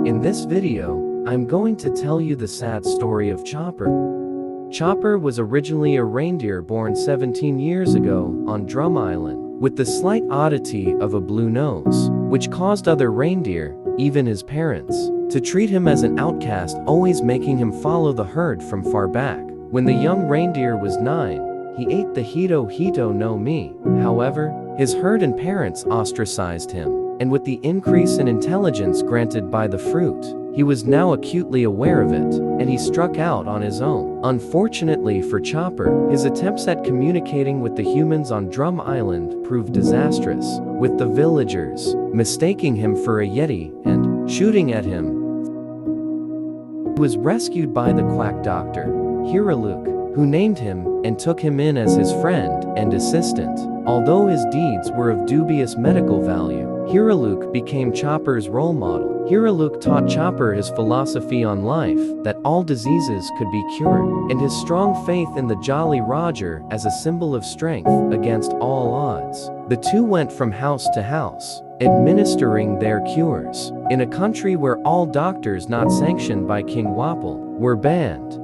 In this video, I'm going to tell you the sad story of Chopper. Chopper was originally a reindeer born 17 years ago on Drum Island, with the slight oddity of a blue nose, which caused other reindeer, even his parents, to treat him as an outcast, always making him follow the herd from far back. When the young reindeer was 9, he ate the Hito Hito no Mi. However, his herd and parents ostracized him, and with the increase in intelligence granted by the fruit, he was now acutely aware of it, and he struck out on his own. Unfortunately for Chopper, his attempts at communicating with the humans on Drum Island proved disastrous, with the villagers mistaking him for a Yeti and shooting at him. He was rescued by the quack doctor, Hiraluk, who named him and took him in as his friend and assistant. Although his deeds were of dubious medical value, Hiraluk became Chopper's role model. Hiraluk taught Chopper his philosophy on life, that all diseases could be cured, and his strong faith in the Jolly Roger as a symbol of strength against all odds. The two went from house to house, administering their cures, in a country where all doctors not sanctioned by King Wapol were banned.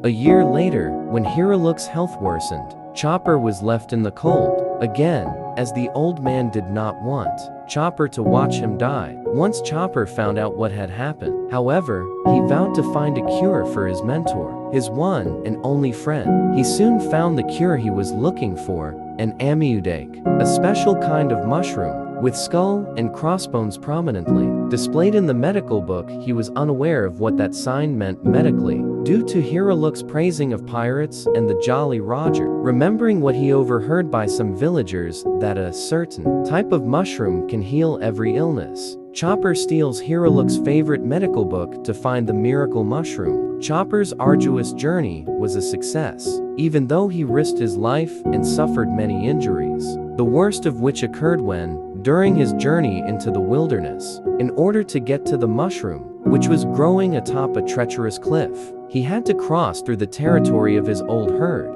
A year later, when Hiraluk's health worsened, Chopper was left in the cold, again, as the old man did not want Chopper to watch him die. Once Chopper found out what had happened, however, he vowed to find a cure for his mentor, his one and only friend. He soon found the cure he was looking for, an amudake, a special kind of mushroom, with skull and crossbones prominently displayed in the medical book. He was unaware of what that sign meant medically, due to Hiraluk's praising of pirates and the Jolly Roger, remembering what he overheard by some villagers that a certain type of mushroom can heal every illness. Chopper steals Hiraluk's favorite medical book to find the miracle mushroom. Chopper's arduous journey was a success, even though he risked his life and suffered many injuries, the worst of which occurred when, during his journey into the wilderness, in order to get to the mushroom, which was growing atop a treacherous cliff, he had to cross through the territory of his old herd.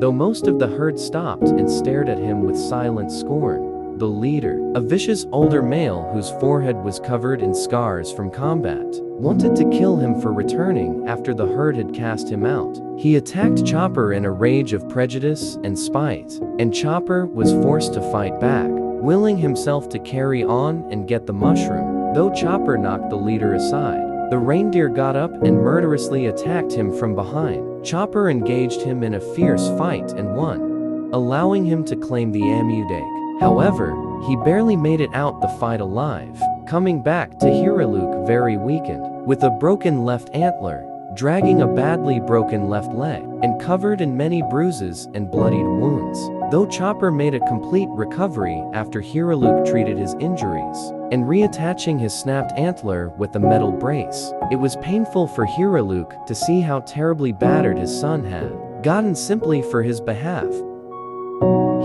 Though most of the herd stopped and stared at him with silent scorn, the leader, a vicious older male whose forehead was covered in scars from combat, wanted to kill him for returning after the herd had cast him out. He attacked Chopper in a rage of prejudice and spite, and Chopper was forced to fight back, willing himself to carry on and get the mushroom. Though Chopper knocked the leader aside, the reindeer got up and murderously attacked him from behind. Chopper engaged him in a fierce fight and won, allowing him to claim the amudake. However, he barely made it out the fight alive, coming back to Hiraluk very weakened, with a broken left antler, dragging a badly broken left leg, and covered in many bruises and bloodied wounds. Though Chopper made a complete recovery after Hiraluk treated his injuries, and reattaching his snapped antler with a metal brace, it was painful for Hiraluk to see how terribly battered his son had gotten simply for his behalf.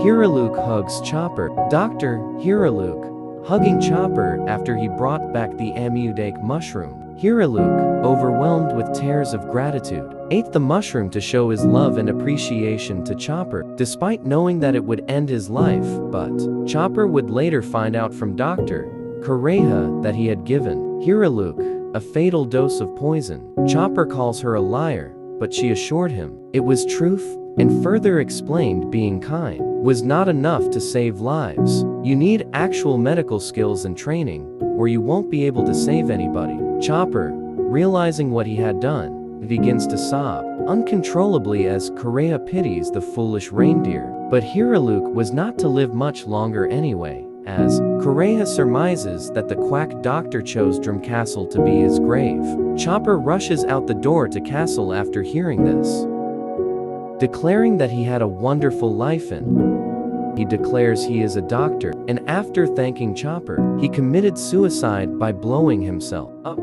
Hiraluk hugs Chopper. Dr. Hiraluk, hugging Chopper after he brought back the amudake mushroom. Hiraluk, overwhelmed with tears of gratitude, ate the mushroom to show his love and appreciation to Chopper, despite knowing that it would end his life. But Chopper would later find out from Dr. Kureha that he had given Hiraluk a fatal dose of poison. Chopper calls her a liar, but she assured him it was truth, and further explained being kind was not enough to save lives. You need actual medical skills and training, or you won't be able to save anybody. Chopper, realizing what he had done, begins to sob uncontrollably as Kureha pities the foolish reindeer. But Hiraluk was not to live much longer anyway, as Kureha surmises that the quack doctor chose Drum Castle to be his grave. Chopper rushes out the door to Castle after hearing this, declaring that he had a wonderful life and he declares he is a doctor, and after thanking Chopper, he committed suicide by blowing himself up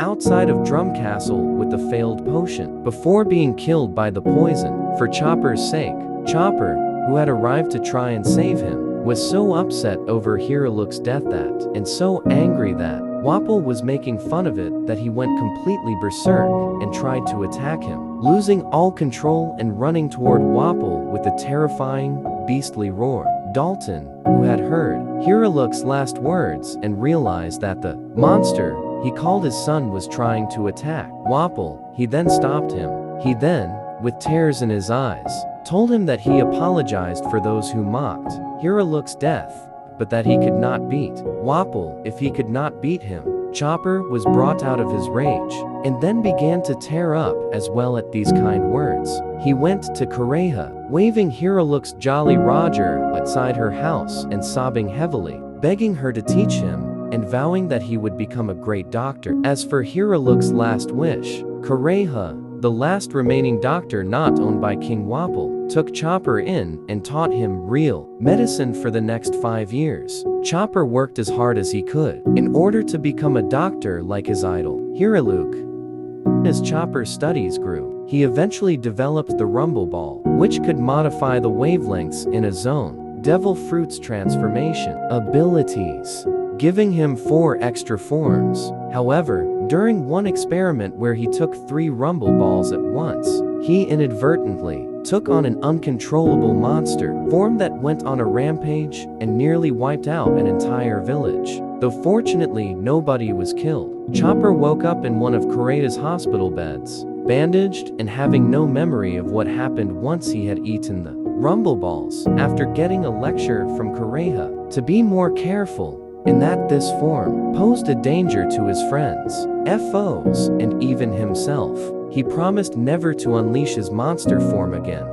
outside of Drum Castle with the failed potion, before being killed by the poison. For Chopper's sake, Chopper, who had arrived to try and save him, was so upset over Hiraluk's death that, and so angry that Wapol was making fun of it, that he went completely berserk and tried to attack him, losing all control and running toward Wapol with a terrifying, beastly roar. Dalton, who had heard Hiraluk's last words and realized that the monster he called his son was trying to attack Wapol, he then stopped him. He then, with tears in his eyes, told him that he apologized for those who mocked Hiraluk's death, but that he could not beat Wapol if he could not beat him. Chopper was brought out of his rage, and then began to tear up as well at these kind words. He went to Kureha, waving Hiraluk's Jolly Roger outside her house and sobbing heavily, begging her to teach him, and vowing that he would become a great doctor. As for Hiraluk's last wish, Kureha, the last remaining doctor not owned by King Wapol, took Chopper in and taught him real medicine for the next 5 years. Chopper worked as hard as he could in order to become a doctor like his idol, Hiraluk. As Chopper's studies grew, he eventually developed the Rumble Ball, which could modify the wavelengths in a zone. Devil Fruit's transformation abilities, giving him 4 extra forms. However, during one experiment where he took 3 Rumble Balls at once, he inadvertently took on an uncontrollable monster form that went on a rampage and nearly wiped out an entire village. Though fortunately nobody was killed, Chopper woke up in one of Kureha's hospital beds, bandaged and having no memory of what happened once he had eaten the Rumble Balls, after getting a lecture from Kureha to be more careful, and that this form posed a danger to his friends, foes, and even himself. He promised never to unleash his monster form again.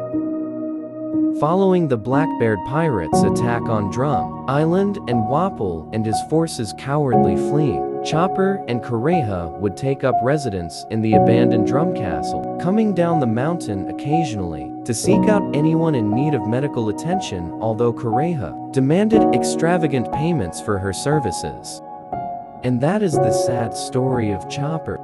Following the Blackbeard pirates' attack on Drum Island and Wapol and his forces cowardly fleeing, Chopper and Kureha would take up residence in the abandoned Drum Castle, coming down the mountain occasionally to seek out anyone in need of medical attention, although Kureha demanded extravagant payments for her services. And that is the sad story of Chopper.